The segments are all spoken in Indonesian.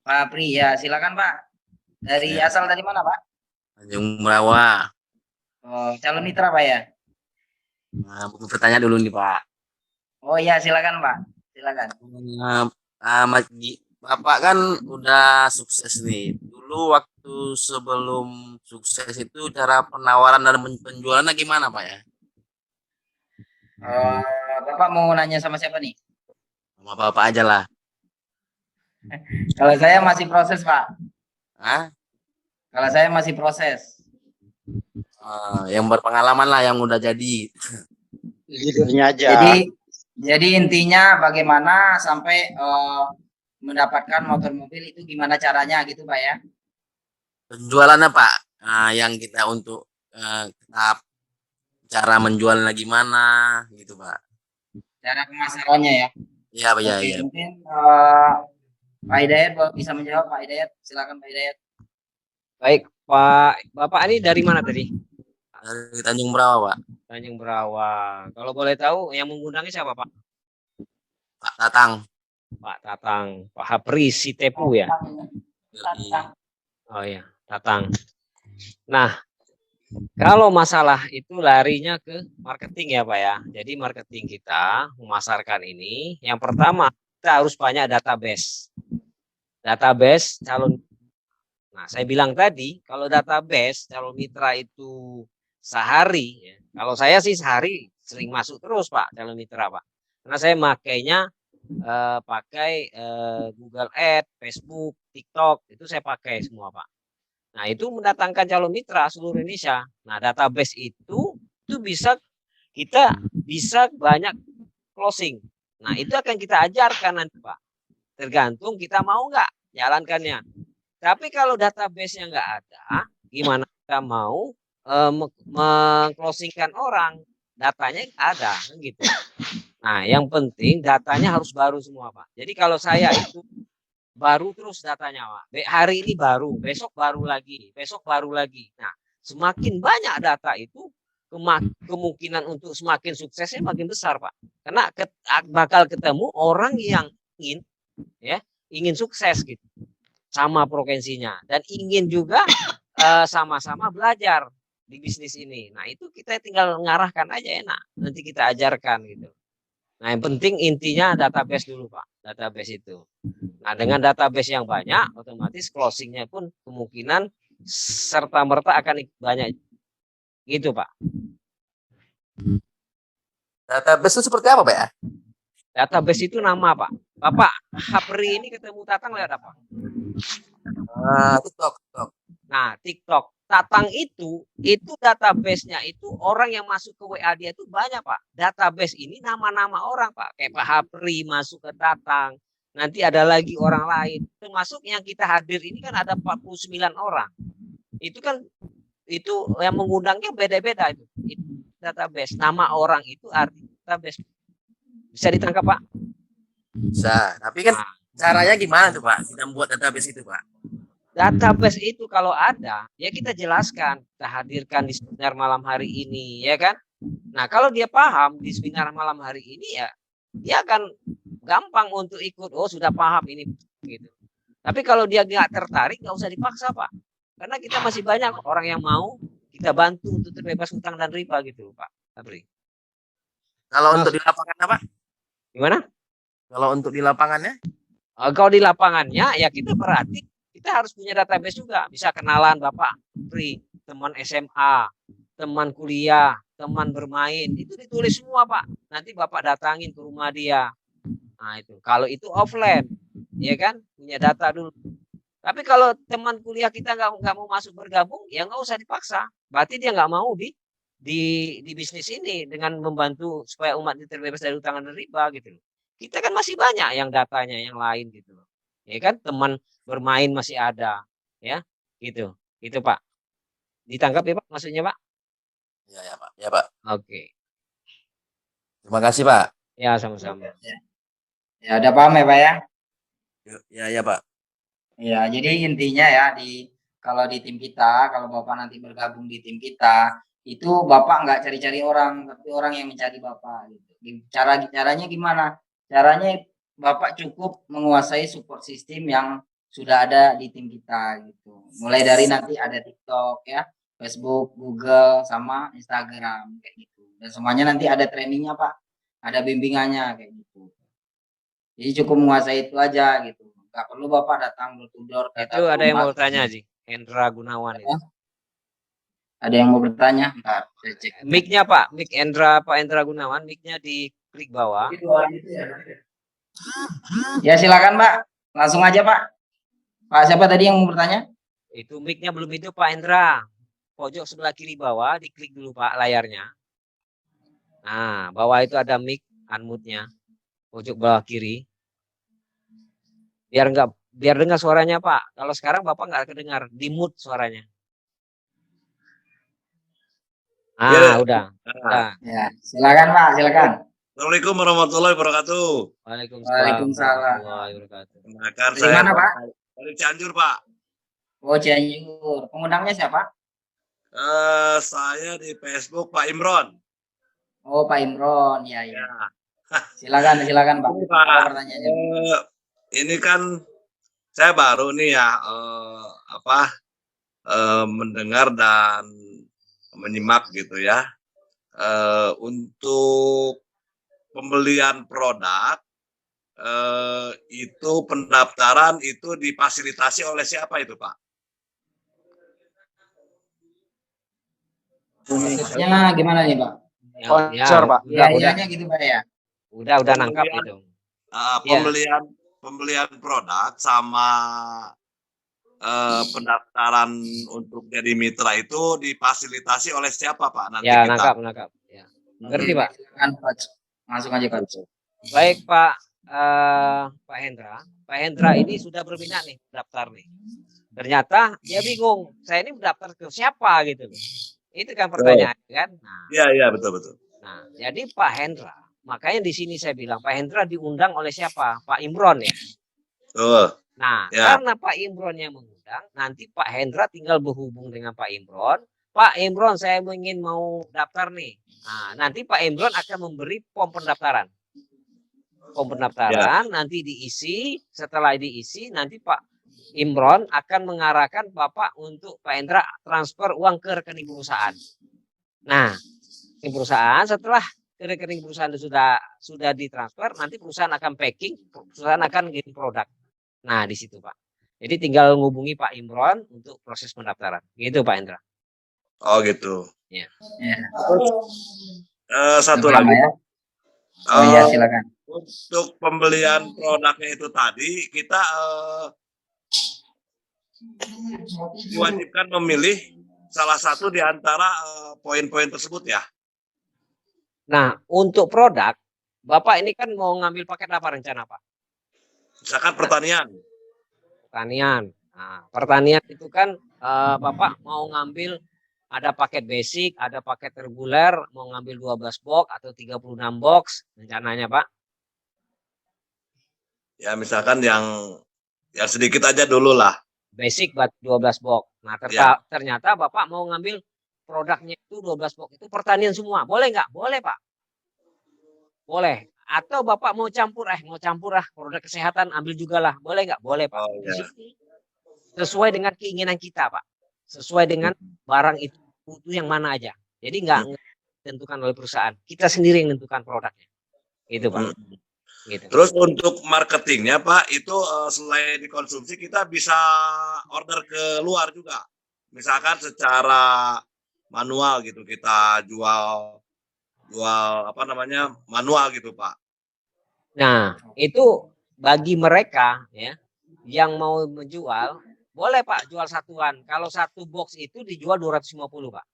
Pak Pri, ya silakan Pak. Dari Ya, asal dari mana Pak? Tanjung Merawa. Oh, calon mitra Pak ya? Nah, buku bertanya dulu nih Pak. Oh iya, silakan Pak. Silakan. Bapak kan udah sukses nih. Dulu waktu sebelum sukses itu cara penawaran dan penjualannya gimana Pak ya? Bapak mau nanya sama siapa nih? Sama Bapak aja lah. Kalau saya masih proses Pak. Hah? Kalau saya masih proses. Yang berpengalaman lah yang udah jadi. Judulnya aja. Jadi intinya bagaimana sampai mendapatkan motor mobil itu gimana caranya gitu Pak ya? Penjualannya Pak, yang kita untuk tahap cara menjualnya gimana gitu Pak. Cara pemasarannya ya. Iya Pak, ya, Oke, ya. mungkin Pak Hidayat bisa menjawab Pak Hidayat. Silakan Pak Hidayat. Baik, Pak. Bapak ini dari mana tadi? Dari Tanjung Merawa Pak. Tanjung Berawa. Kalau boleh tahu yang mengundangnya siapa Pak? Pak Tatang. Pak Tatang. Pak Hapri Sitepu ya? Iya. Oh iya, Tatang. Nah, kalau masalah itu larinya ke marketing ya Pak ya. Jadi marketing kita memasarkan ini, yang pertama kita harus banyak database. Database calon. Nah, saya bilang tadi, kalau database calon mitra itu sehari, ya. Kalau saya sih sehari sering masuk terus Pak calon mitra Pak. Karena saya makainya pakai Google Ads, Facebook, TikTok, itu saya pakai semua Pak. Nah, itu mendatangkan calon mitra seluruh Indonesia. Nah, database itu kita bisa banyak closing. Nah, itu akan kita ajarkan nanti Pak. Tergantung kita mau nggak jalankannya. Tapi kalau database-nya nggak ada, gimana kita mau meng-closingkan orang? Datanya ada, kan gitu. Nah, yang penting datanya harus baru semua, Pak. Jadi kalau saya itu baru terus datanya, Pak. Hari ini baru, besok baru lagi, besok baru lagi. Nah, semakin banyak data itu, kemungkinan untuk semakin suksesnya makin besar, Pak. Karena bakal ketemu orang yang ingin sukses gitu sama profesinya dan ingin juga sama-sama belajar di bisnis ini. Nah, itu kita tinggal mengarahkan aja enak. Nanti kita ajarkan gitu. Nah, yang penting intinya database dulu, Pak. Database itu. Nah, dengan database yang banyak, otomatis closingnya pun kemungkinan serta-merta akan banyak. Gitu, Pak. Database itu seperti apa Pak ya? Database itu nama, Pak. Bapak Hapri ini ketemu Tatang lewat apa? TikTok. Nah, TikTok. Tatang itu database-nya itu orang yang masuk ke WA dia itu banyak, Pak. Database ini nama-nama orang, Pak. Kayak Pak Hapri masuk ke Tatang. Nanti ada lagi orang lain. Termasuk yang kita hadir ini kan ada 49 orang. Itu kan itu yang mengundangnya beda-beda itu. Database. Nama orang itu arti database. Bisa ditangkap, Pak? Bisa. Tapi kan caranya gimana tuh Pak? Kita membuat database itu Pak. Database itu kalau ada, ya kita jelaskan, kita hadirkan di seminar malam hari ini, ya kan? Nah, kalau dia paham di seminar malam hari ini, ya dia akan gampang untuk ikut. Oh, sudah paham ini, gitu. Tapi kalau dia nggak tertarik, nggak usah dipaksa, Pak. Karena kita masih banyak orang yang mau kita bantu untuk terbebas hutang dan riba, gitu, Pak Abri. Kalau untuk di lapangan apa? Gimana? Kalau untuk di lapangannya? Kalau di lapangannya, ya kita berarti kita harus punya database juga. Bisa kenalan Bapak Pri, teman SMA, teman kuliah, teman bermain. Itu ditulis semua, Pak. Nanti Bapak datangin ke rumah dia. Nah, itu. Kalau itu offline, ya kan? Punya data dulu. Tapi kalau teman kuliah kita nggak mau masuk bergabung, ya nggak usah dipaksa. Berarti dia nggak mau di bisnis ini dengan membantu supaya umat ini terbebas dari utang dan riba gitu. Kita kan masih banyak yang datanya yang lain gitu. Ya kan? Teman bermain masih ada, ya gitu Pak. Ditangkap ya Pak maksudnya Pak? Ya Pak, ya Pak. Oke. Terima kasih Pak. Ya sama-sama. Ya ada paham ya Pak ya? Ya Pak. Ya jadi intinya ya kalau di tim kita, kalau Bapak nanti bergabung di tim kita, itu Bapak nggak cari-cari orang, tapi orang yang mencari Bapak. Gitu. Caranya gimana? Caranya Bapak cukup menguasai support system yang sudah ada di tim kita gitu. Mulai dari nanti ada TikTok ya, Facebook, Google, sama Instagram kayak gitu. Dan semuanya nanti ada trainingnya Pak, ada bimbingannya kayak gitu. Jadi cukup menguasai itu aja gitu. Nggak perlu Bapak datang door to door kayak Itu ada yang mau rumah. tanya sih, Hendra Gunawan itu. Ada yang mau bertanya? Ntar saya cek. Mic-nya Pak, mic Hendra, Pak Hendra Gunawan, mic-nya di klik bawah. Ya silakan Pak, langsung aja Pak. Pak siapa tadi yang mau bertanya? Itu mic-nya belum hidup Pak Hendra. Pojok sebelah kiri bawah, diklik dulu Pak layarnya. Nah, bawah itu ada mic unmute-nya. Pojok bawah kiri. Biar dengar suaranya Pak. Kalau sekarang Bapak nggak kedengar, di mute suaranya. Ya. Udah. Ya, silakan Pak, silakan. Assalamualaikum warahmatullahi wabarakatuh. Waalaikumsalam. Perkenalkan Dari mana Pak? Dari Cianjur Pak. Oh Cianjur. Pengundangnya siapa? Saya di Facebook Pak Imron. Oh Pak Imron, ya ya. Ya. Silakan Pak. Ini, Pak, Apa pertanyaannya? ini kan saya baru nih ya mendengar dan menyimak gitu ya. Untuk pembelian produk itu pendaftaran itu difasilitasi oleh siapa itu Pak? Maksudnya gimana nih Pak? Sponsor, Pak. Ya, Udah. iya gitu Pak ya. Udah nangkap itu. Pembelian produk sama pendaftaran untuk jadi mitra itu difasilitasi oleh siapa Pak? Nanti Ya, kita nangkap. Ya. Ngerti Pak? Silakan Coach. Langsung aja Coach. Baik Pak Pak Hendra. Pak Hendra ini sudah berminat nih daftar nih. Ternyata dia bingung. Saya ini mendaftar ke siapa gitu. Itu kan pertanyaan kan. Iya betul. Nah, jadi Pak Hendra, makanya di sini saya bilang Pak Hendra diundang oleh siapa? Pak Imron ya. Nah, karena Pak Imron yang mengundang, nanti Pak Hendra tinggal berhubung dengan Pak Imron. Pak Imron, saya ingin mau daftar nih. Nah, nanti Pak Imron akan memberi form pendaftaran. Form pendaftaran nanti diisi. Setelah diisi, nanti Pak Imron akan mengarahkan Bapak untuk Pak Hendra transfer uang ke rekening perusahaan. Nah, rekening perusahaan setelah ke rekening perusahaan sudah ditransfer, nanti perusahaan akan packing, perusahaan akan ngirim produk. Nah, di situ Pak. Jadi tinggal menghubungi Pak Imron untuk proses pendaftaran. Gitu Pak Hendra. Oh gitu. Ya. Satu lagi. Ya. Oh iya silakan. Untuk pembelian produknya itu tadi kita diwajibkan memilih salah satu di antara poin-poin tersebut ya. Nah, untuk produk, Bapak ini kan mau ngambil paket apa rencana Pak? Misalkan pertanian. Pertanian. Nah, pertanian itu kan Bapak mau ngambil ada paket basic, ada paket reguler, mau ngambil 12 box atau 36 box rencananya Pak? Ya misalkan yang sedikit aja dulu lah. Basic buat 12 box. Nah, ternyata Bapak mau ngambil produknya itu 12 box itu pertanian semua. Boleh nggak? Boleh Pak. Boleh. Atau Bapak mau campur produk kesehatan ambil juga lah. Boleh nggak? Boleh Pak. Ya. Sesuai dengan keinginan kita Pak. Sesuai dengan barang itu yang mana aja. Jadi nggak ditentukan oleh perusahaan. Kita sendiri yang menentukan produknya. Itu Pak. Gitu. Terus untuk marketingnya Pak, itu selain dikonsumsi kita bisa order ke luar juga. Misalkan secara manual gitu kita jual manual gitu Pak. Nah, itu bagi mereka ya yang mau menjual, boleh Pak jual satuan. Kalau satu box itu dijual 250 Pak.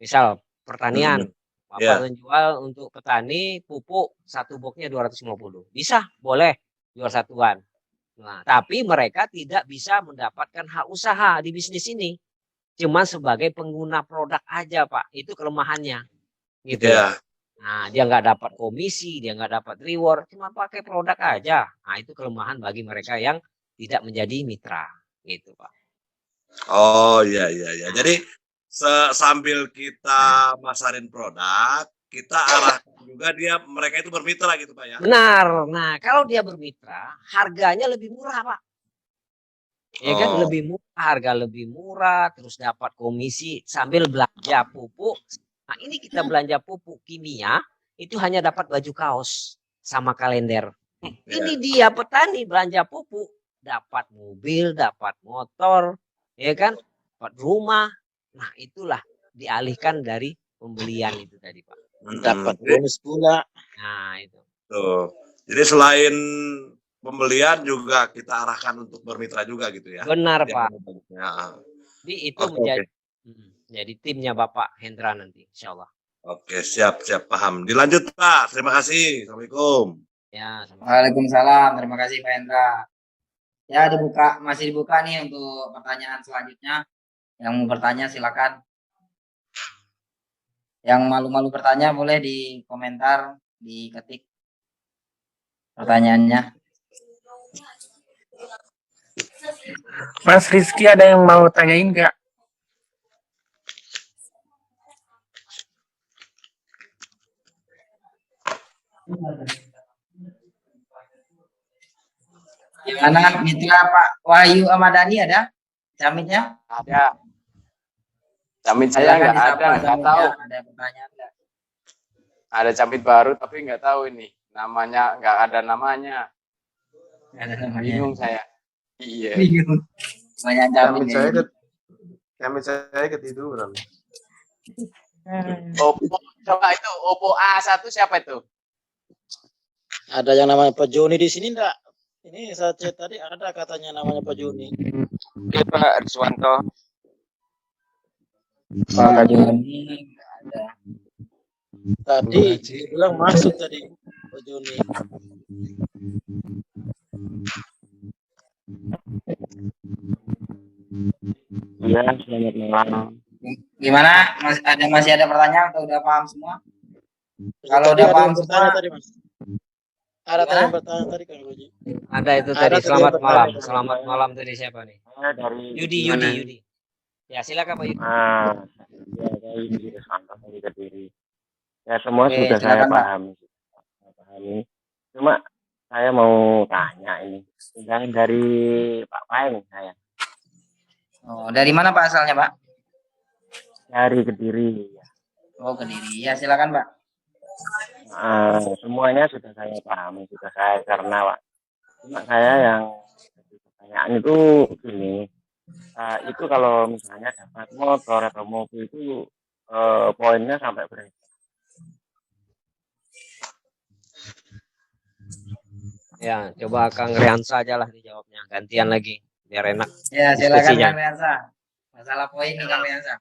Misal pertanian, Bapak menjual untuk petani pupuk satu boxnya 250. Bisa, boleh jual satuan. Nah, tapi mereka tidak bisa mendapatkan hak usaha di bisnis ini. Cuma sebagai pengguna produk aja Pak. Itu kelemahannya. Gitu. Ya. Nah, dia nggak dapat komisi, dia nggak dapat reward, cuma pakai produk aja. Nah, itu kelemahan bagi mereka yang tidak menjadi mitra. Gitu Pak. Oh iya. Jadi sambil kita masarin produk, kita arahkan juga mereka itu bermitra gitu Pak ya. Benar. Nah, kalau dia bermitra, harganya lebih murah Pak. Ya kan Oh, lebih murah, harga lebih murah, terus dapat komisi sambil belanja pupuk. Nah, ini kita belanja pupuk kimia itu hanya dapat baju kaos sama kalender. Ini ya. dia petani belanja pupuk, dapat mobil, dapat motor, ya kan, dapat rumah. Nah, itulah dialihkan dari pembelian itu tadi, Pak. Dapat Jadi, bonus pula. Nah, itu. tuh. Jadi selain pembelian juga kita arahkan untuk bermitra juga gitu ya. Benar, Jadi, Pak. ya. Jadi itu Oke, menjadi oke. jadi timnya Bapak Hendra nanti, insya Allah. Oke, siap, siap, paham. Dilanjut, Pak. Terima kasih. Assalamualaikum. Ya, sama-sama. Waalaikumsalam. Terima kasih Pak Hendra. Ya, masih dibuka nih untuk pertanyaan selanjutnya. Yang mau bertanya silakan. Yang malu-malu bertanya boleh di komentar, diketik pertanyaannya. Mas Rizky ada yang mau tanyain nggak? Gimana mitra Pak Wahyu Amadani ada? Camitnya? Ada. Camit saya Silakan nggak disapa ada, nggak camitnya. tahu. Ada pertanyaan nggak? Ada camit baru tapi nggak tahu ini. Namanya nggak ada namanya. Ada namanya. Bingung saya. Iya. Bingung. Banyak camit Kami saya ketiduran. Oppo, coba itu Oppo A1 siapa itu? Ada yang namanya Pak Joni di sini enggak? Ini saya chat tadi ada katanya namanya Pak Joni. Oke, Pak Riswanto. Pak Joni ada. Tadi bilang masuk tadi Pak Joni. Iya, selamat malam. Gimana? Masih ada pertanyaan atau udah paham semua? Kalau Tadi udah ada paham yang bertanya semua, tadi Mas. Ada gimana? yang bertanya tadi Kang Roji. Ada itu Ada tadi. tadi Selamat yang malam. bertanya. Selamat malam tadi siapa nih? Saya dari Yudi. Ya, silakan Pak Yudi. Ya, saya Yudi Riswanto dari Kediri. Ya, semua Oke, sudah saya silakan, Pak. pahami. Cuma saya mau tanya ini. Yang dari Pak Paeng saya. Oh, dari mana Pak asalnya, Pak? Dari Kediri. Oh, Kediri. Ya, silakan, Pak. Semuanya sudah saya pahami, sudah saya karena Pak. Cuma saya yang jadi pertanyaan itu gini. Itu kalau misalnya dapat motor atau mobil itu poinnya sampai berapa? Ya, coba Kang Riansa aja lah dijawabnya. Gantian lagi biar enak. Ya, silakan Diskusinya. Kang Riansa. Masalah poin nih Kang Riansa.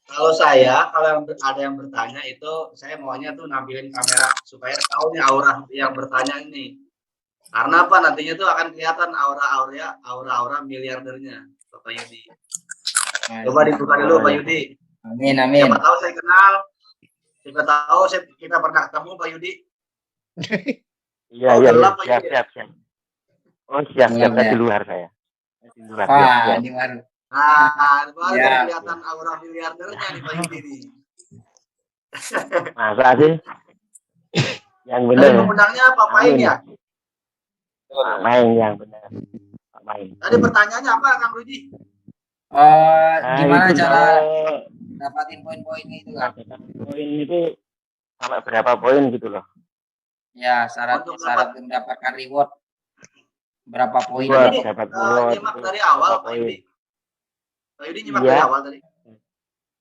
Kalau saya, kalau ada yang bertanya itu, saya maunya tuh nampilin kamera supaya tahu nih aura yang bertanya ini. Karena apa? Nantinya tuh akan kelihatan aura miliardernya, Bapak Yudi. Coba dibuka dulu, Pak Yudi. Amin, amin. Siapa tahu saya kenal, siapa tahu kita pernah ketemu, Pak Yudi. Iya, Oh, iya, gelap aja siap. Oh, siap, Gelap, saya ya. di luar saya. Di luar, Wah, siap. ini baru. Nah, baru Ya. kelihatan aura miliardernya nih, Pak Yudi nih. Masa sih? Yang Dari benar. pengundangnya Pak Paing ya? Pak Maeng yang benar. Pak Maeng. Tadi pertanyaannya apa, Kang Rudi? Gimana itu cara kalau dapatin poin-poinnya itu, Kang? poin itu sampai berapa poin gitu loh? Ya, syarat mendapatkan reward berapa poin? Buat Ini, dapat reward nyimak itu dari awal, berapa Pak poin? Yudi. Pak Yudi nyimak Iya. dari awal tadi.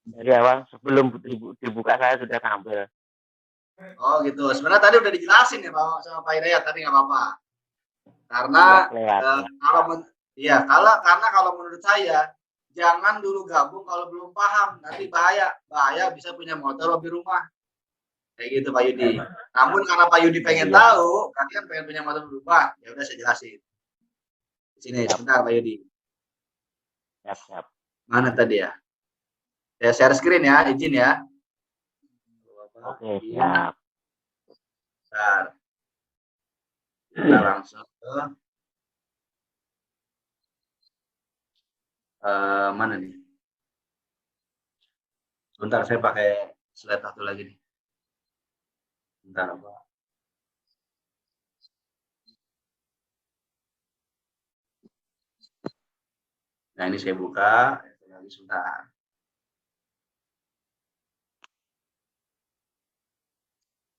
Dari awal sebelum dibuka saya sudah tampil. Oh gitu. Sebenarnya tadi udah dijelasin ya Pak sama Pak Hidayat, tapi nggak apa-apa. Karena Lewat. karena kalau menurut saya jangan dulu gabung kalau belum paham, nanti bahaya bisa punya motor lebih rumah. Kayak gitu Pak Yudi. Namun karena Pak Yudi pengen tahu, berarti kan pengen punya motor berubah, ya udah saya jelasin. Di sini sebentar Pak Yudi. Siap. Mana tadi ya? Saya share screen ya, izin ya. Oke, siap. Bentar. Kita langsung ke mana nih? Sebentar saya pakai slide satu lagi nih. Bentar apa? Nah, ini saya buka. Lagi sebentar.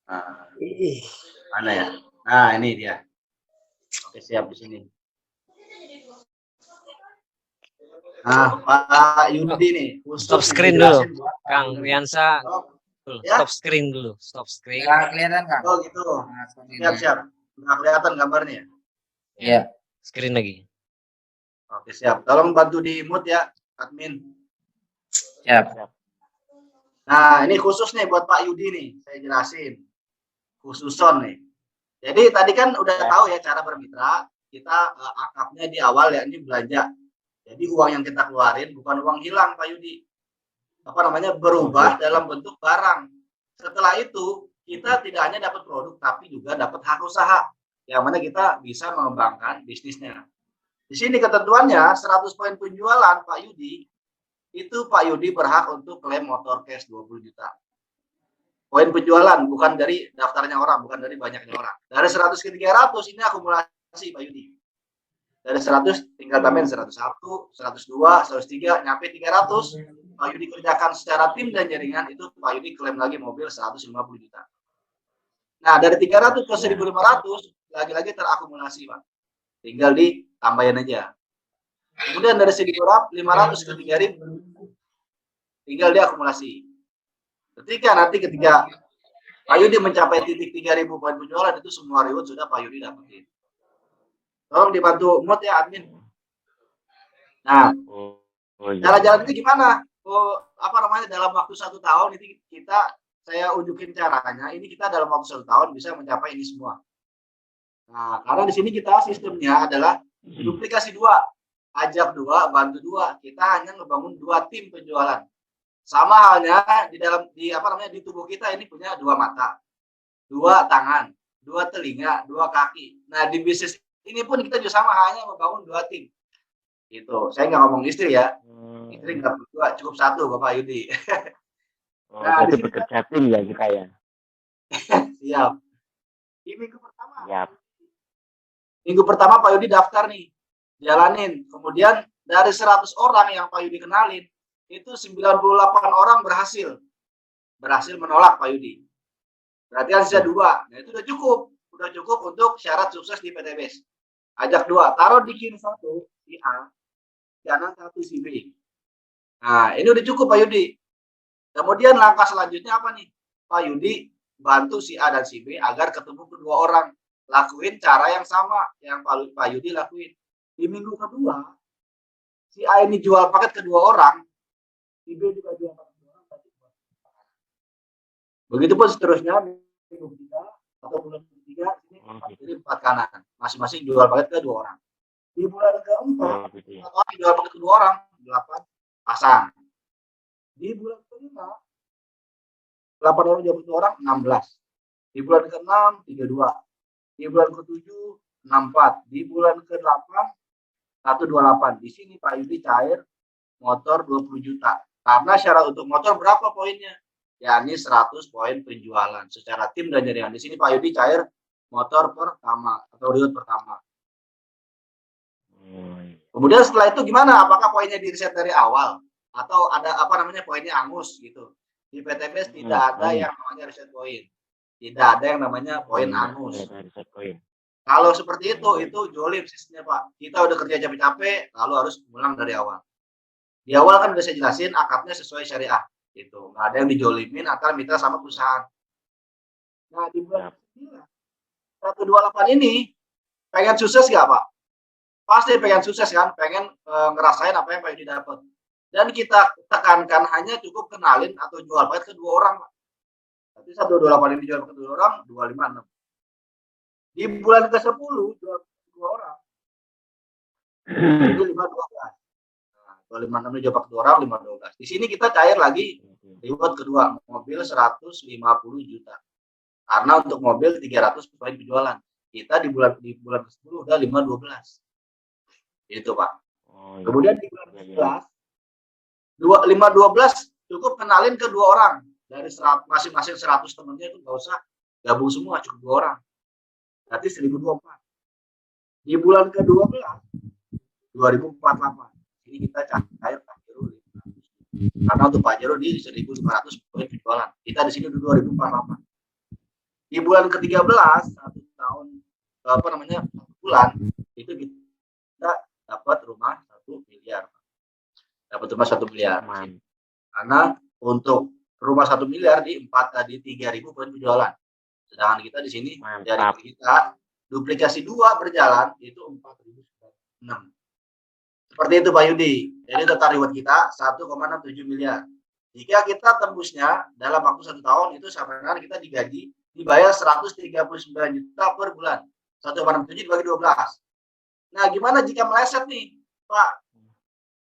Nah, mana ya? Nah, ini dia. Oke, siap di sini. Nah, Pak Yudi nih, Stop khusus screen dulu, dijelasin buat Kang Riansa. Ya. Stop screen dulu, stop screen. Ya, kelihatan Kang. Oh gitu. Nah, seperti ini. Siap. Nggak kelihatan gambarnya. Iya. Screen lagi. Oke, siap. Tolong bantu di mute ya, admin. Siap. Nah, ini khusus nih buat Pak Yudi nih, saya jelasin. Khususon nih. Jadi tadi kan udah tahu ya cara bermitra, kita akapnya di awal ya, ini belanja. Jadi uang yang kita keluarin bukan uang hilang, Pak Yudi. Apa namanya, berubah dalam bentuk barang. Setelah itu, kita tidak hanya dapat produk, tapi juga dapat hak usaha. Yang mana kita bisa mengembangkan bisnisnya. Di sini ketentuannya, 100 poin penjualan, Pak Yudi, itu Pak Yudi berhak untuk klaim motor cash 20 juta. Poin penjualan, bukan dari daftarnya orang, bukan dari banyaknya orang. Dari 100 ke 300, ini akumulasi, Pak Yudi. Dari 100 tinggal tambahin 101, 102, 103, nyampe 300. Pak Yudi kerjakan secara tim dan jaringan, itu Pak Yudi klaim lagi mobil 150 juta. Nah, dari 300 ke 1.500 lagi-lagi terakumulasi, Pak. Tinggal ditambahin aja. Kemudian dari 1.500 ke 3.000 tinggal diakumulasi. Ketika Pak Yudi mencapai titik 3.000 poin penjualan, itu semua reward sudah Pak Yudi dapetin. Tolong dibantu mute ya admin. Nah, jalan-jalan itu gimana? Dalam waktu 1 tahun itu saya unjukin caranya. Ini kita dalam waktu 1 tahun bisa mencapai ini semua. Nah, karena di sini kita sistemnya adalah duplikasi 2, ajak 2, bantu 2. Kita hanya ngebangun 2 tim penjualan. Sama halnya di tubuh kita ini punya 2 mata, 2 tangan, 2 telinga, 2 kaki. Nah, di bisnis ini pun kita juga sama, hanya membangun 2 tim. Gitu. Saya nggak ngomong istri ya. Istri nggak perlu 2, cukup 1, Bapak Yudi. Nah, jadi bekerja tim ya kita ya. Siap. Di minggu pertama. Siap. Minggu pertama Pak Yudi daftar nih, jalanin. Kemudian dari 100 orang yang Pak Yudi kenalin, itu 98 orang berhasil menolak Pak Yudi. Berarti kan sisa 2. Nah, itu udah cukup untuk syarat sukses di PTBS. Ajak 2, taruh di kiri 1 si A, kanan 1 si B. Nah, ini udah cukup Pak Yudi. Kemudian langkah selanjutnya apa nih? Pak Yudi bantu si A dan si B agar ketemu kedua orang. Lakuin cara yang sama yang Pak Yudi lakuin. Di minggu kedua, si A ini jual paket kedua orang, si B juga jual paket kedua orang. Begitupun seterusnya, minggu ketiga atau bulan ketiga, ini 4 kiri 4 kanan. Masing-masing jual paket ke 2 orang. Di bulan keempat, 4 orang jual paket ke 2 orang, 8 pasang. Di bulan kelima, 8 orang jual paket 2 orang, 16. Di bulan ke-6, 32. Di bulan ke-7, 64. Di bulan ke-8, 128. Di sini Pak Yudi cair motor 20 juta. Karena syarat untuk motor berapa poinnya? Yakni 100 poin penjualan secara tim dan jaringan. Di sini Pak Yudi cair motor pertama atau reward pertama. Kemudian setelah itu gimana? Apakah poinnya di reset dari awal atau ada poinnya angus gitu? Di PTBS tidak ada yang namanya reset poin. Tidak ada yang namanya poin angus. Kalau seperti itu jolim sistemnya Pak. Kita udah kerja capek-capek, lalu harus ulang dari awal. Di awal kan udah saya jelasin akadnya sesuai syariah. Gitu. Nggak ada yang dijolimin antara mitra sama perusahaan. Nah, di bulan 128 ini pengen sukses nggak Pak? Pasti pengen sukses kan, pengen ngerasain apa yang Pak Yudi dapat. Dan kita tekankan hanya cukup kenalin atau jual paket ke 2 orang Pak. Tapi 128 ini jual ke 2 orang, 256. Di bulan ke-10 jual ke 2 orang. Itu 512. Nah, 256 jual ke 2 orang, 512. Di sini kita cair lagi reward kedua, mobil 150 juta. Karena untuk mobil 300 poin penjualan. Kita di bulan ke-10 udah 512. Itu Pak. Kemudian di bulan ke-11 512 cukup kenalin ke 2 orang. Dari masing-masing 100 temennya itu nggak usah gabung semua, cukup 2 orang. Berarti 1024. Di bulan ke-12 2048. Ini ini kita cair Pajero 500. Karena untuk Pajero di 1.500 poin penjualan. Kita di sini di 2.048. Di bulan ke-13 satu tahun satu bulan itu kita dapat rumah 1 miliar. Dapat rumah 1 miliar. Karena untuk rumah 1 miliar di 3.000 poin penjualan. Sedangkan kita di sini dari kita duplikasi 2 berjalan itu 4.006. Seperti itu Pak Yudi. Jadi total reward kita 1,67 miliar. Jika kita tembusnya dalam waktu 1 tahun itu sama dengan kita digaji dibayar 139 juta per bulan. 1,67 dibagi 12. Nah, gimana jika meleset nih, Pak?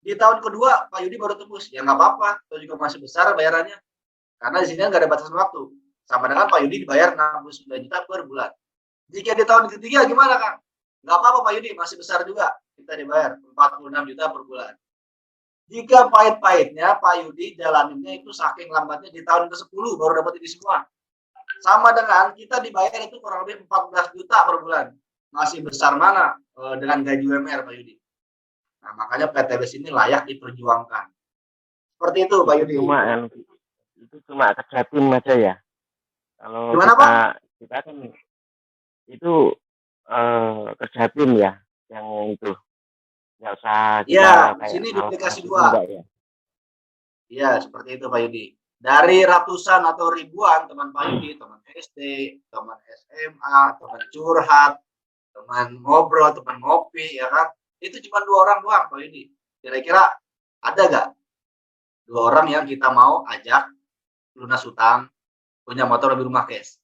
Di tahun kedua Pak Yudi baru tembus. Ya nggak apa-apa, itu juga masih besar bayarannya. Karena di sini nggak ada batasan waktu. Sama dengan Pak Yudi dibayar 69 juta per bulan. Jika di tahun ketiga gimana, Kang? Nggak apa-apa Pak Yudi, masih besar juga. Kita dibayar 46 juta per bulan. Jika pahit-pahitnya Pak Yudi jalaninnya itu saking lambatnya di tahun ke-10 baru dapat ini semua. Sama dengan kita dibayar itu kurang lebih 14 juta per bulan. Masih besar mana dengan gaji UMR Pak Yudi. Nah, makanya PTBS ini layak diperjuangkan. Seperti itu Pak Yudi. Itu cuma kerja tim aja ya. Kalau gimana, kita kan itu kerja tim ya, yang itu nggak usah ya di sini duplikasi 2 ya. Iya seperti itu Pak Yudi. Dari ratusan atau ribuan teman Pak Yudi, teman SD, teman SMA, teman curhat, teman ngobrol, teman ngopi, ya kan? Itu cuma 2 orang doang Pak Yudi. Kira-kira ada gak 2 orang yang kita mau ajak lunas utang, punya motor lebih rumah cash?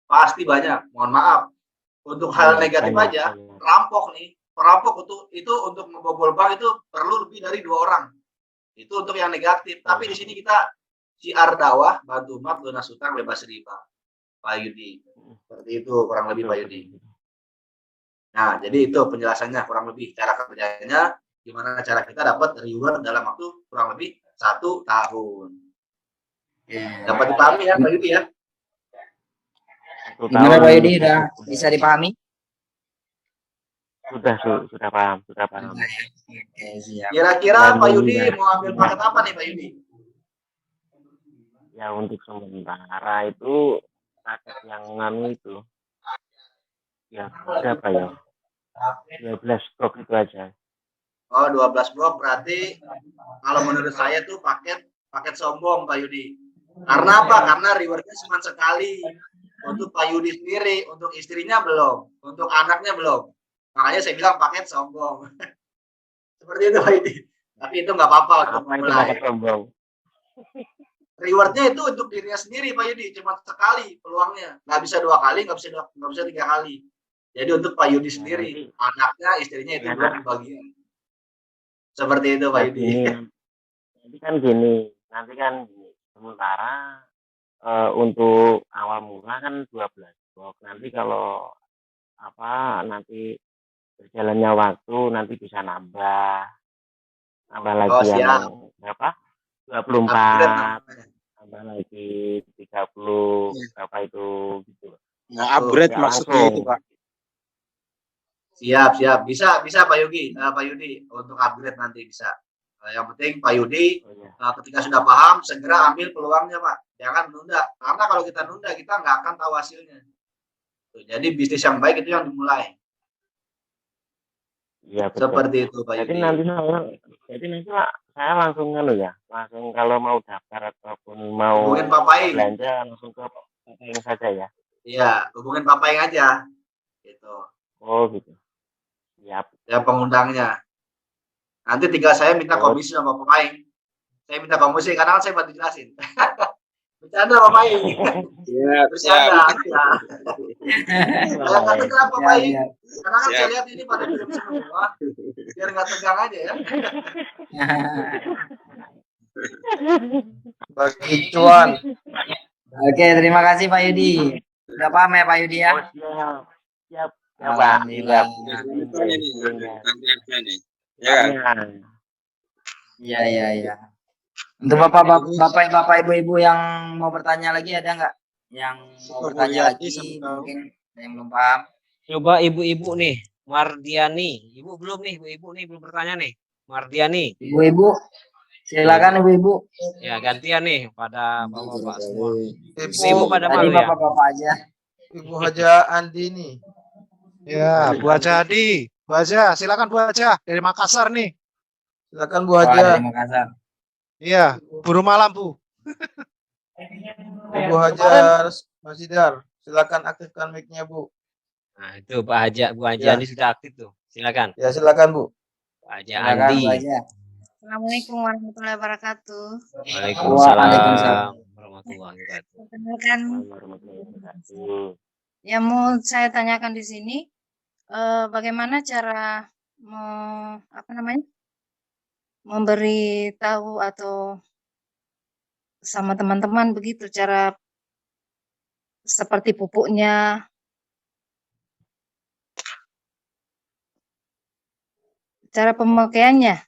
Pasti banyak. Mohon maaf. Untuk hal negatif aja, perampok nih. Perampok itu untuk membobol bank itu perlu lebih dari 2 orang. Itu untuk yang negatif. Tapi di sini kita siar dakwah, bantu umat, lunas utang, bebas riba. Pak Yudi. Seperti itu kurang lebih Pak Yudi. Nah, jadi itu penjelasannya kurang lebih cara kerjanya, gimana cara kita dapat reward dalam waktu kurang lebih 1 tahun. Dapat dipahami ya Pak Yudi ya? Gimana Pak Yudi, udah bisa dipahami? Sudah paham. Oke, siap. Kira-kira Pak Yudi mau ambil paket apa nih Pak Yudi? Ya untuk sementara itu paket yang itu ya berapa ya? 12 blok itu aja. Oh, 12 blok berarti kalau menurut saya tuh paket sombong Pak Yudi. Karena apa? Karena rewardnya cuma sekali. Untuk Pak Yudi sendiri, untuk istrinya belum, untuk anaknya belum. Makanya saya bilang paket sombong. Seperti itu Pak Yudi. Tapi itu nggak apa-apa untuk memulai. Rewardnya itu untuk dirinya sendiri Pak Yudi, cuma sekali peluangnya. Nggak bisa 2 kali, nggak bisa 3 kali. Jadi untuk Pak Yudi sendiri, anaknya, istrinya itu belum bagian. Seperti itu Pak Yudi. Nanti kan gini, sementara untuk awal mula kan 12 blok. Nanti kalau nanti berjalannya waktu nanti bisa nambah lagi yang berapa? 24, tambah lagi 30, berapa itu gitu. Nah, upgrade maksudnya itu Pak. Siap. Bisa Pak Yudi. Pak Yudi untuk upgrade nanti bisa. Yang penting Pak Yudi ketika sudah paham segera ambil peluangnya Pak. Jangan menunda. Karena kalau kita nunda kita nggak akan tahu hasilnya. Jadi bisnis yang baik itu yang dimulai. Iya betul. Seperti itu Pak Yudi. Jadi nanti saya langsung langsung kalau mau daftar ataupun mau hubungin Pak Paing. Belanja langsung ke Paing saja ya. Iya, hubungin Pak Paing aja. Gitu. Oh gitu. Siap. Ya pengundangnya. Nanti tinggal saya minta komisi sama Pak Paing. Saya minta komisi karena kan saya bantu jelasin. Bercanda Pak Paing. Iya, bercanda. Saya nggak tegang Pak Paing. Karena kan saya lihat ini pada film semua. Biar nggak tegang aja ya. Bagi cuan. Oke, terima kasih Pak Yudi. Udah paham ya Pak Yudi ya? Siap. Alhamdulillah. Iya. Untuk bapak ibu-ibu yang mau bertanya lagi ada nggak? Yang mau bertanya lagi mungkin yang belum paham. Coba ibu-ibu nih, Mardiani. Ibu belum nih, ibu-ibu nih belum bertanya nih. Mardiani. Ibu-ibu, silakan ibu-ibu. Ya, gantian nih pada bapak-bapak semua. Ibu, Ibu pada Tadi malu ya. bapak-bapak aja. Ibu Haja Andi nih. Ya, Bu Haja Adi. Bu Haja, silakan Bu Haja dari Makassar nih. Silakan Bu Wah, dari Haja. Makassar. Iya, buru malam Bu. Ibu Haja Masidar. Silakan aktifkan mic-nya Bu. Nah, itu Pak Haja, Bu Haja Ya. ini sudah aktif tuh. Silakan. Ya silakan Bu. Pak Haja Silakan Andi. Bu aja. Assalamualaikum warahmatullahi wabarakatuh. Waalaikumsalam warahmatullahi wabarakatuh. Perkenalkan, warahmatullahi wabarakatuh. yang mau saya tanyakan di sini, bagaimana cara memberi tahu atau sama teman-teman begitu cara seperti pupuknya, cara pemakaiannya,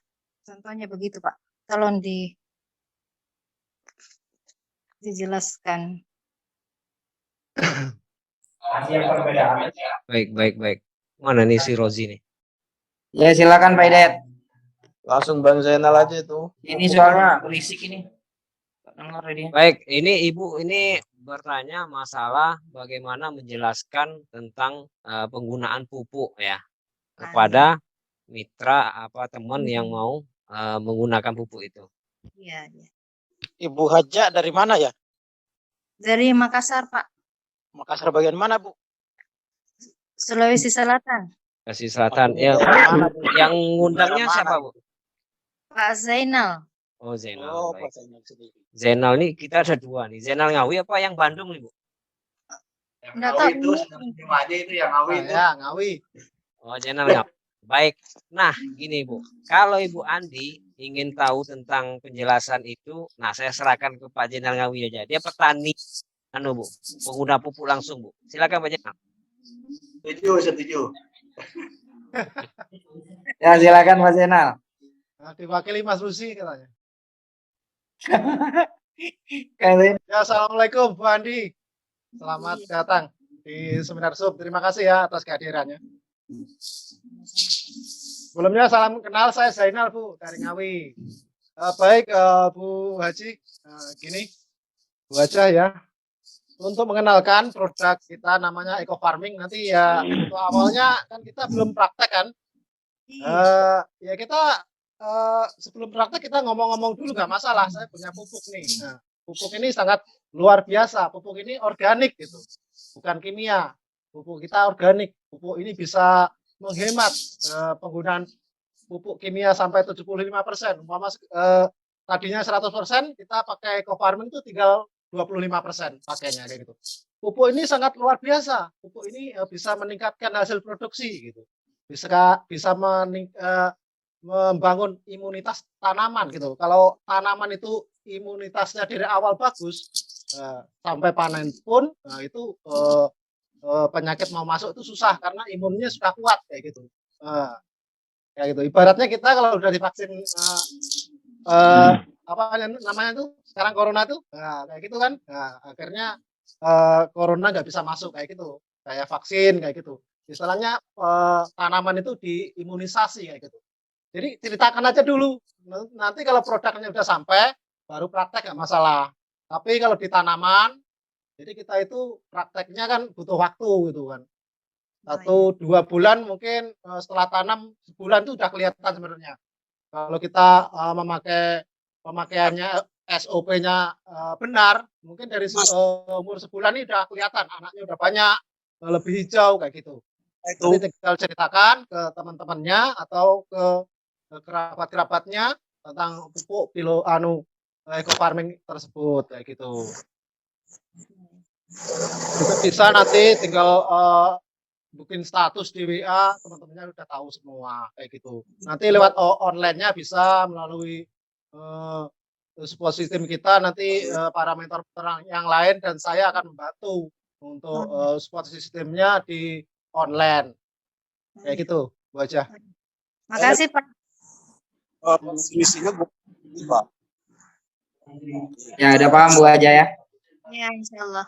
contohnya begitu Pak. Tolong dijelaskan. Baik. Mana nih si Rozi nih? Ya silakan Pak Idet. Langsung Bang Zainal aja itu. Ini soalnya berisik ini. Dengar dia. Baik, ini Ibu ini bertanya masalah bagaimana menjelaskan tentang penggunaan pupuk ya kepada mitra apa teman yang mau menggunakan pupuk itu. Iya, iya. Ibu Haja dari mana ya? Dari Makassar Pak, Makassar bagian mana Bu? Sulawesi Selatan. Kasih Selatan. Ya, yang ngundangnya siapa Bu? Pak Zainal. Oh Zainal. Oh, Baik. Pak Zainal sendiri. Zainal nih kita ada dua nih. Zainal Ngawi apa yang Bandung nih Bu? Nggak tahu. Itu cuma aja itu yang Ngawi itu. Ya, Ngawi. Oh Zainal Ngawi. Baik. Nah gini Bu, kalau Ibu Andi ingin tahu tentang penjelasan itu, nah saya serahkan ke Pak Zainal Ngawi aja. Dia petani, Bu, pengguna pupuk langsung Bu. Silakan Pak Zainal. Setuju. Ya silakan Mas Zainal. Nah, diwakili Mas Rusi katanya. Kalian Ya, Assalamualaikum Bu Andi. Selamat datang di Seminar Sub. Terima kasih ya atas kehadirannya. Sebelumnya salam kenal, saya Zainal Bu dari Ngawi. Baik Bu Haji, gini Bu Haja ya. Untuk mengenalkan produk kita namanya eco farming nanti ya untuk awalnya kan kita belum praktek kan. Ya kita sebelum praktek kita ngomong-ngomong dulu nggak masalah. Saya punya pupuk nih. Nah, pupuk ini sangat luar biasa. Pupuk ini organik gitu, bukan kimia. Pupuk kita organik. Pupuk ini bisa menghemat penggunaan pupuk kimia sampai 75%. Umpama tadinya 100% kita pakai eco farming itu tinggal 25% pakainya kayak gitu. Pupuk ini sangat luar biasa. Pupuk ini bisa meningkatkan hasil produksi gitu. Bisa membangun imunitas tanaman gitu. Kalau tanaman itu imunitasnya dari awal bagus sampai panen pun itu penyakit mau masuk itu susah karena imunnya sudah kuat kayak gitu. Kayak gitu. Ibaratnya kita kalau udah divaksin apa namanya tuh sekarang corona tuh kayak gitu kan. Nah, akhirnya corona nggak bisa masuk kayak gitu. Kayak vaksin kayak gitu. Istilahnya tanaman itu diimunisasi kayak gitu. Jadi ceritakan aja dulu. Nanti kalau produknya udah sampai baru praktek nggak masalah. Tapi kalau di tanaman, jadi kita itu prakteknya kan butuh waktu gitu kan. 1-2 bulan mungkin setelah tanam sebulan itu udah kelihatan sebenarnya. Kalau kita memakai pemakaiannya SOP-nya benar, mungkin dari umur sebulan ini udah kelihatan anaknya udah banyak, lebih hijau kayak gitu. Jadi tinggal ceritakan ke teman-temannya atau ke kerabat-kerabatnya tentang pupuk eco farming tersebut kayak gitu. Juga bisa nanti tinggal bikin status di WA, teman-temannya udah tahu semua kayak gitu. Nanti lewat online-nya bisa melalui support system kita, nanti para mentor yang lain dan saya akan membantu untuk support sistemnya di online kayak gitu Bu Haja. Makasih Pak. Selisihnya Pak. ya udah paham Bu aja ya. Ya, insya Allah.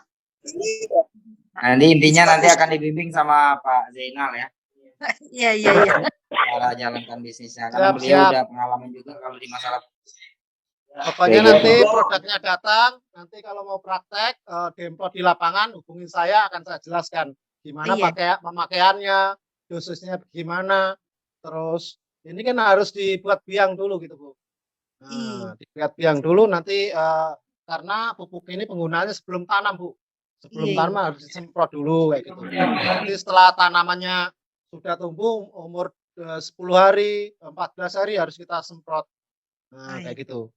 Nah, nanti intinya nanti akan dibimbing sama Pak Zainal ya. Iya, iya, iya. cara jalankan bisnisnya. Karena Siap, beliau siap. udah pengalaman juga kalau di masalah. Pokoknya Kayak nanti gitu. produknya datang, nanti kalau mau praktek demo di lapangan hubungin saya, akan saya jelaskan gimana Iya. pemakaiannya, dosisnya gimana. Terus ini kan harus dibuat biang dulu gitu, Bu. Iya. Nah, dibuat biang dulu nanti karena pupuk ini penggunaannya sebelum tanam, Bu. Sebelum Iya, tanam iya. harus disemprot dulu kayak gitu. Nanti setelah tanamannya sudah tumbuh umur 10 hari, 14 hari harus kita semprot. Nah, Baik. kayak gitu.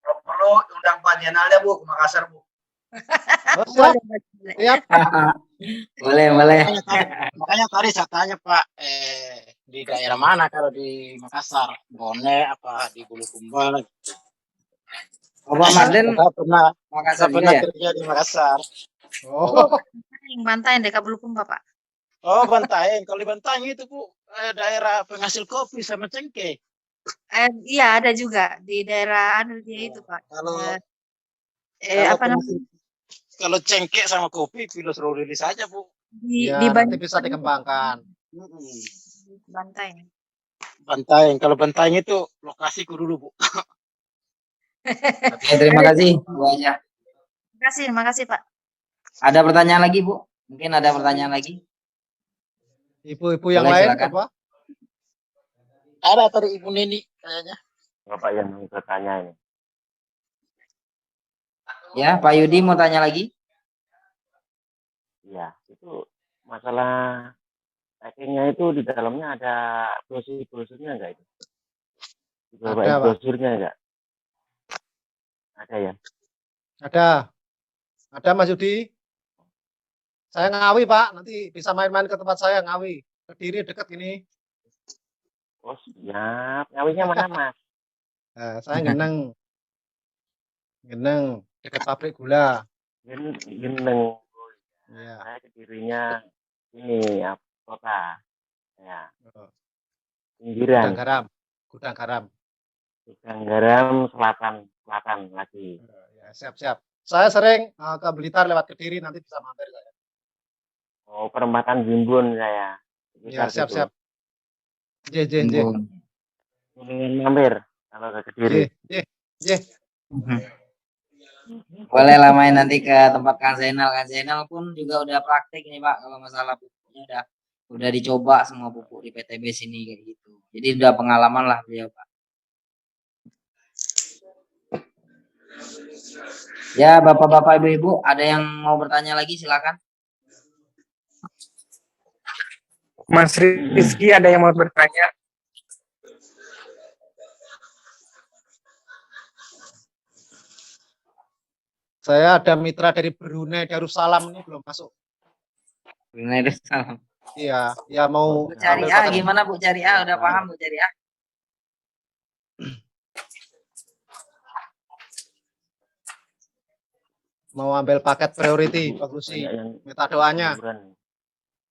Perlu undang Pak Jenalnya Bu ke Makassar Bu. Oh, siap, Boleh, boleh. siap. Boleh, boleh. Makanya tadi saya tanya Pak, di daerah mana kalau di Makassar? Bone apa di Bulukumba? Oh, Pak Marden Saya pernah Makassar juga pernah ya? kerja di Makassar. Oh, Oh, Bantaeng dekat Bulukumba, Pak. Oh, Bantaeng. Kalau di Bantaeng itu Bu, daerah penghasil kopi sama cengkeh. Iya ada juga di daerah anu dia itu, Pak. Kalau Apa kalau namanya? kalau cengkeh sama kopi Filos Rorilis saja Bu. Di ya nanti bisa Bantaeng. dikembangkan. Bantaeng. Bantaeng. Kalau Bantaeng itu lokasiku dulu Bu. Oke, terima kasih Bu Aja. Terima kasih, Pak. Ada pertanyaan lagi Bu? Mungkin ada pertanyaan lagi? Ibu-ibu yang Boleh, lain silakan. apa? Ada tadi Ibu Neni kayaknya. Bapak yang mau bertanya ini. Ya, Pak Yudi mau tanya lagi? Iya, itu masalah packingnya itu di dalamnya ada brosur-brosurnya enggak itu? Dibawain Ada, Pak. brosurnya enggak? Ada ya? Ada Mas Yudi. Saya Ngawi Pak, nanti bisa main-main ke tempat saya Ngawi. Kediri dekat ini. Oh siap. Ngawinya mana Mas? Saya Geneng. Geneng dekat pabrik gula. Geneng. Iya. Saya Kedirinya ini ya, kota. Ya. Pinggiran. Gudang garam. Gudang garam selatan lagi. Ya, siap. Saya sering ke Blitar lewat Kediri, nanti bisa mampir saya. Oh, perempatan Jimbun saya. Ya, siap. J. Ingin mampir kalau ke Kediri. J. Boleh lah main nanti ke tempat Kang Zainal. Kang Zainal pun juga udah praktik nih Pak, kalau masalah pupuknya udah dicoba semua pupuk di PTB sini kayak gitu. Jadi udah pengalaman lah beliau Pak. Ya, Bapak-bapak, Ibu-ibu, ada yang mau bertanya lagi silakan. Mas Rizky ada yang mau bertanya? Saya ada mitra dari Brunei Darussalam ini belum masuk. Brunei Darussalam. Iya, ya mau Bu Syariah gimana Bu Syariah? Udah paham Bu Syariah? mau ambil paket priority Pak Gusi. Minta doanya.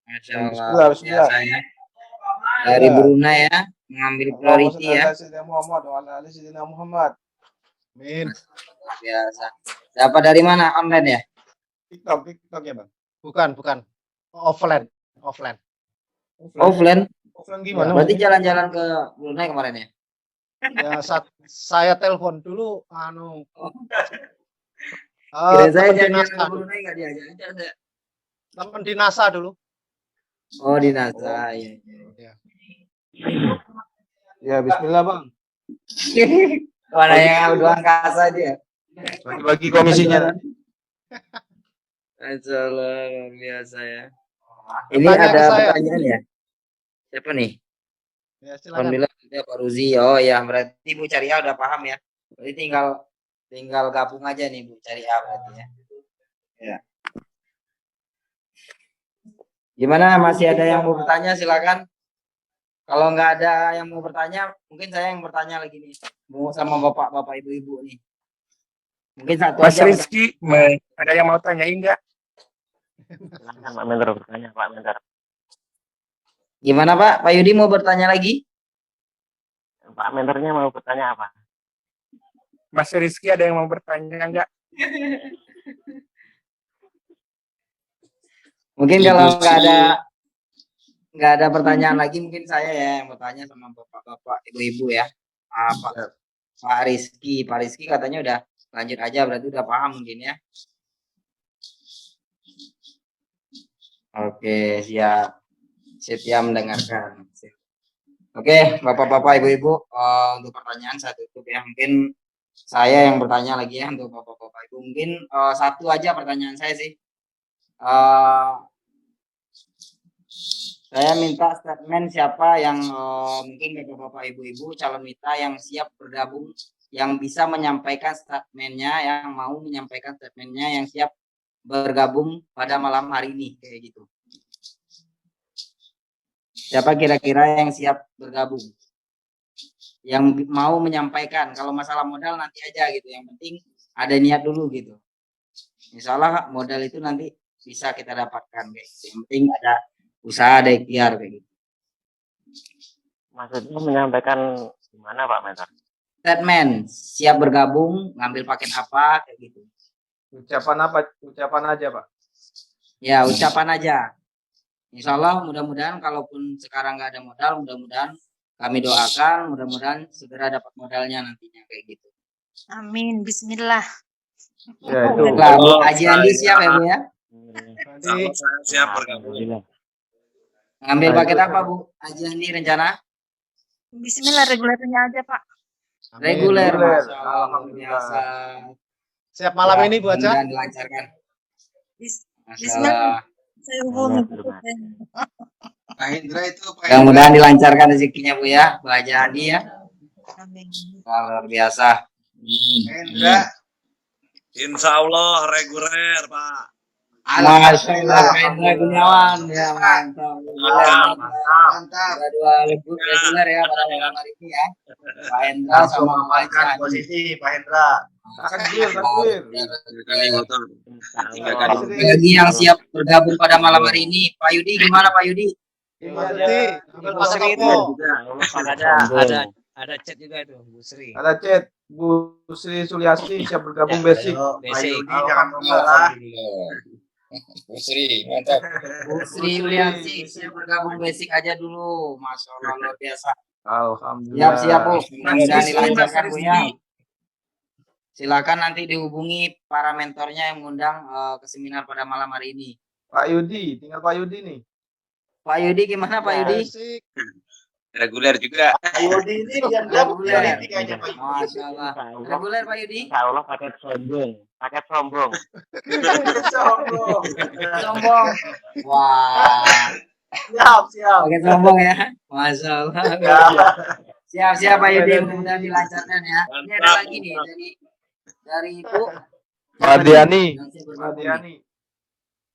Masya Allah. Biasa ya. Dari Brunei ya, mengambil priority ya. Muhammad. Amin. Biasa. Dapat dari mana? Online ya? TikTok ya Bang? Bukan. Offline. Offline? Offline gimana? Berarti jalan-jalan ke Brunei kemarin ya? Ya, saya telepon dulu Kira saya teman jalan-jalan ke Brunei nggak diajak. Teman di NASA dulu. Oh, di NASA. Iya. Ya, bismillah Bang. Mana yang udah angkasa dia? Bagi komisinya. Masya Allah, luar biasa ya. Ini ada pertanyaan ya? Siapa nih? Ya, silakan. Alhamdulillah ada Pak Ruzi. Oh ya, berarti Bu Syariah udah paham ya. Berarti tinggal gabung aja nih Bu Syariah berarti ya. Ya. Gimana? Masih ada yang mau bertanya? Silakan. Kalau nggak ada yang mau bertanya, mungkin saya yang bertanya lagi nih. Mau sama bapak-bapak, ibu-ibu nih. Mungkin satu Mas aja. Rizky, ada yang mau tanyain nggak? Silakan Pak Mentor bertanya Pak Mentor. Gimana Pak? Pak Yudi mau bertanya lagi? Pak Mentornya mau bertanya apa? Mas Rizky ada yang mau bertanya nggak? Mungkin kalau nggak ada nggak ada pertanyaan lagi, mungkin saya ya yang bertanya sama bapak-bapak, ibu-ibu ya. Pak Rizky katanya udah lanjut aja, berarti udah paham mungkin ya. Oke, siap. Setia mendengarkan. Oke, bapak-bapak, ibu-ibu, untuk pertanyaan saya tutup ya. Mungkin saya yang bertanya lagi ya untuk bapak-bapak ibu. Mungkin satu aja pertanyaan saya sih. Saya minta statement siapa yang mungkin bapak-bapak, ibu-ibu, calon mitra yang siap bergabung, yang bisa menyampaikan statementnya, yang mau menyampaikan statementnya, yang siap bergabung pada malam hari ini, kayak gitu. Siapa kira-kira yang siap bergabung? Yang mau menyampaikan, kalau masalah modal nanti aja gitu, yang penting ada niat dulu gitu. Misalnya modal itu nanti bisa kita dapatkan kayak gitu. Yang penting ada usaha, ada ikhtiar kayak gitu. Maksudnya menyampaikan gimana Pak Mentor? Statement, siap bergabung, ngambil paket apa kayak gitu. Ucapan apa? Ucapan aja Pak. Ya, ucapan aja. Insya Allah mudah-mudahan kalaupun sekarang nggak ada modal, mudah-mudahan kami doakan, mudah-mudahan segera dapat modalnya nantinya kayak gitu. Amin. Bismillah. Ya itu. Lah, Bu Haji Andi siap ya Bu ya? Sama saya siap bergabung. Ngambil paket apa Bu Haji Andi rencana? Bismillah, regulernya aja Pak. Reguler, Reguler. Masya Allah, luar biasa. Siap malam Ya, ini Bu Aja. mudah-mudahan dilancarkan. Masya Bismillah. Allah. Saya hubungi. Pak Hendra itu Pak Mudah-mudahan dilancarkan rezekinya Bu ya, Bu Haji Andi ya. Amin. Wah, luar biasa. Hendra. Insya Allah reguler Pak. Masya Allah, Hendra Gunawan ya, mantap. Mantap. Ada dua reguler ya pada malam hari ini ya. Pak Hendra Langsung sama Pak Haji mengamalkan Andi. posisi Pak Hendra. Takbir, takbir. Bagi yang siap bergabung pada malam hari ini, Pak Yudi gimana Pak Yudi? Nanti ambil paket Sri itu apa? ada chat juga itu Bu Sri. Ada chat Bu Sri Suliasti siap bergabung basic. Ayo, Pak Basic. Yudi jangan mengalah. Bu Sri Yulianti siap bergabung basic aja dulu. Masya Allah luar biasa. Alhamdulillah. Siap Bu, mudah-mudahan dilancarkan Bu ya. Silakan nanti dihubungi para mentornya yang mengundang ke seminar pada malam hari ini. Pak Yudi, tinggal Pak Yudi nih. Pak Yudi gimana Pak Yudi? Reguler juga. Pak Yudi ini biar Reguler. politik aja Pak Yudi. Masya Allah. Reguler Pak Yudi? Insya Allah paket sombong. Paket sombong. Sombong. Sombong. Wah. Siap, siap. Pakai sombong ya. Masya Allah. Siap-siap Pak Yudi, mudah-mudahan dilancarkan ya. Ini ada lagi nih dari Ibu Mardiani. Mardiani.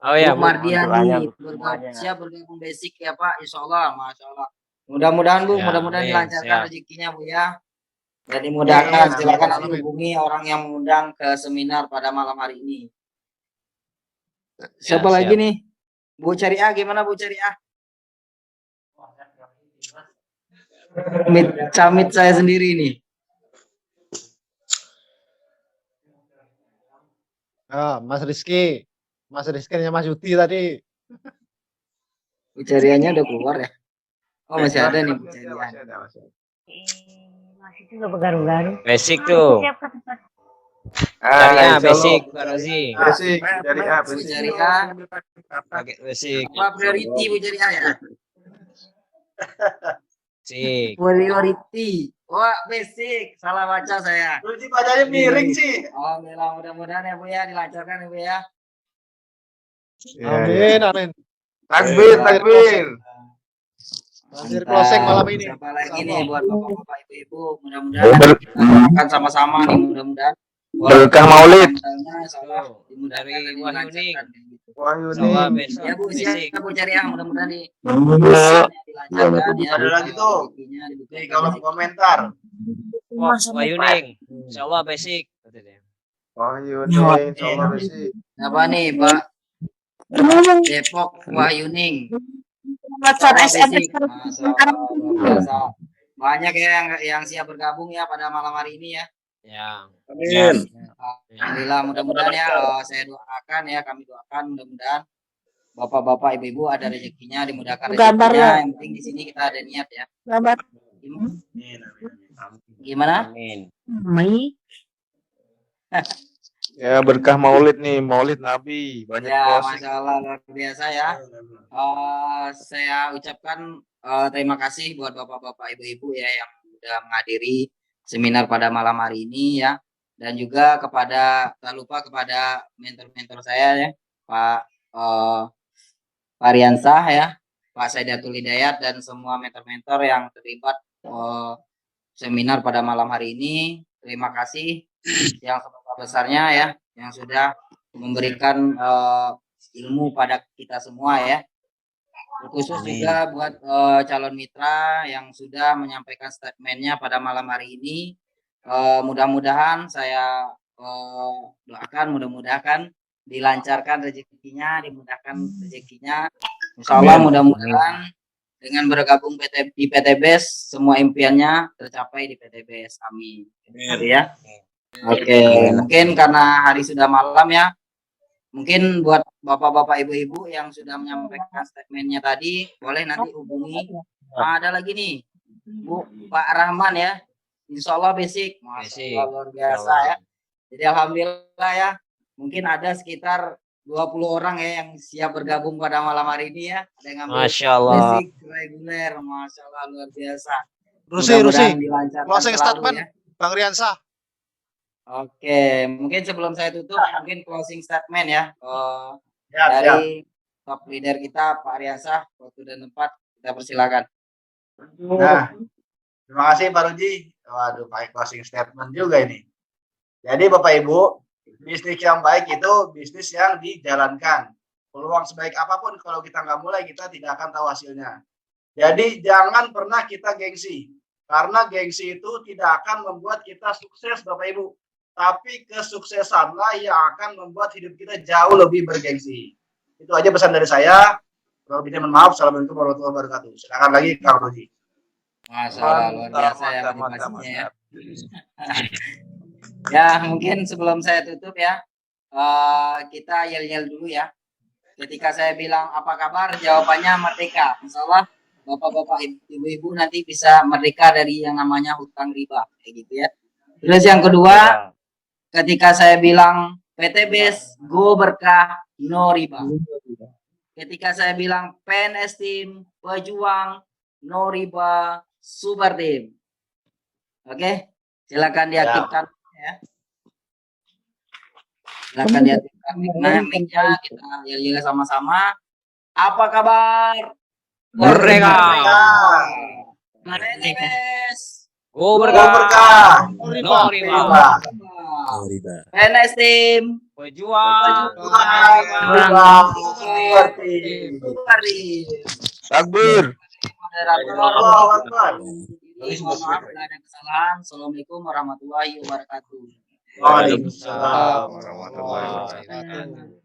Oh ya, Bu Mardiani semuanya. siap bergabung basic ya Pak. Insya Allah, Masya Allah. Mudah-mudahan Bu, Ya, mudah-mudahan amin, dilancarkan siap. rezekinya Bu ya. Dan dimudahkan, Amin, silakan amin, nanti amin. hubungi orang yang mengundang ke seminar pada malam hari ini. Siapa siap. lagi nih? Bu Cariah, gimana Bu Cariah? Camit saya sendiri nih. Mas Rizky. Mas Rizky-nya Mas Yudi tadi. Bu Cariahnya udah keluar ya? Oh masih ada nih Bu Cariah. Masih juga baru-baru. Basic tuh. Cariah basic Pak Rozi. Basic dari A, Bu basic. Cariah, Pakai basic. apa priority Bu Cariah ya? Basic. Priority. Wah basic, salah baca saya. Terus bacanya miring sih. Alhamdulillah, mudah-mudahan ya Bu ya, dilancarkan ya Bu ya. Amin, amin. Takbir, takbir. Hasil closing malam ini. Siapa lagi nih buat bapak-bapak, ibu-ibu, mudah-mudahan akan sama-sama nih, mudah-mudahan. Berkah Maulid. Dari Wahyu Ning. Wahyu Insyaallah Ning. besok Ya Bu, basic. siap Bu Cariah, mudah-mudahan di Dilancarkan, ya. Ada lagi tuh. Di kolom komentar. Wahyu Ning. Insyaallah basic. Kata dia. Wahyu Ning, insyaallah basic. Apa nih Pak? Depok Wahyu Ning. Banyak ya yang siap bergabung ya pada malam hari ini ya. Ya. Amin. Alhamdulillah, mudah-mudahan ya saya doakan ya, kami doakan mudah-mudahan bapak-bapak, ibu-ibu ada rezekinya, dimudahkan Gambar rezekinya. ya. Yang penting di sini kita ada niat ya. Gambar. Gimana? Amin. Ya berkah Maulid nih, Maulid Nabi, banyak Ya, closing. Masya Allah luar biasa ya. Saya ucapkan terima kasih buat bapak-bapak, ibu-ibu ya yang sudah menghadiri seminar pada malam hari ini ya. Dan juga tak lupa kepada mentor-mentor saya ya, Pak Riansah ya, Pak Saidatul Hidayat dan semua mentor-mentor yang terlibat seminar pada malam hari ini. Terima kasih yang sebesar-besarnya ya, yang sudah memberikan ilmu pada kita semua ya. Khusus juga buat calon mitra yang sudah menyampaikan statementnya pada malam hari ini. Mudah-mudahan saya doakan, mudah-mudahan dilancarkan rezekinya, dimudahkan rezekinya. Insya Allah mudah-mudahan dengan bergabung di PTBS semua impiannya tercapai di PTBS. Amin. Ya. Oke, mungkin karena hari sudah malam ya. Mungkin buat bapak-bapak, ibu-ibu yang sudah menyampaikan statementnya tadi, boleh nanti hubungi. Ada lagi nih, Bu Pak Rahman ya. Insya Allah basic, Masya Allah luar biasa ya. Jadi alhamdulillah ya, mungkin ada sekitar 20 orang ya yang siap bergabung pada malam hari ini ya. Ada yang ngambil Masya Allah. basic reguler, Masya Allah luar biasa. Rusi, Mudah-mudahan dilancarkan closing selalu statement, ya. Bang Riansah. Oke, mungkin sebelum saya tutup, mungkin closing statement ya. Siap. Dari top leader kita Pak Riansah, waktu dan tempat kita persilakan. Nah, terima kasih Pak Ruji. Waduh, pakai closing statement juga ini. Jadi Bapak Ibu, bisnis yang baik itu bisnis yang dijalankan. Peluang sebaik apapun kalau kita nggak mulai, kita tidak akan tahu hasilnya. Jadi jangan pernah kita gengsi. Karena gengsi itu tidak akan membuat kita sukses Bapak Ibu. Tapi kesuksesanlah yang akan membuat hidup kita jauh lebih bergengsi. Itu aja pesan dari saya. Kalau lebihnya mohon maaf. Assalamualaikum warahmatullahi wabarakatuh. Silakan lagi Kang Ruji. Masya Allah, luar biasa ya motivasinya ya. Ya, mungkin sebelum saya tutup ya, kita yel-yel dulu ya. Ketika saya bilang apa kabar, jawabannya merdeka. Insya Allah bapak-bapak, ibu-ibu nanti bisa merdeka dari yang namanya hutang riba, kayak gitu ya. Terus yang kedua, ketika saya bilang PTBS go berkah no riba. Ketika saya bilang PNS tim pejuang no riba super tim. Oke, silakan diaktifkan ya. Silakan diaktifkan mic-nya, kita yel-yel sama-sama. Apa kabar? Merdeka. PTBS Go Go berkah. berkah. No riba. PNS tim Pejuang. Super tim. Takbir. Moderator. Allahu Akbar. Mohon maaf bila ada kesalahan. Assalamualaikum warahmatullahi wabarakatuh. Waalaikumsalam warahmatullahi wabarakatuh.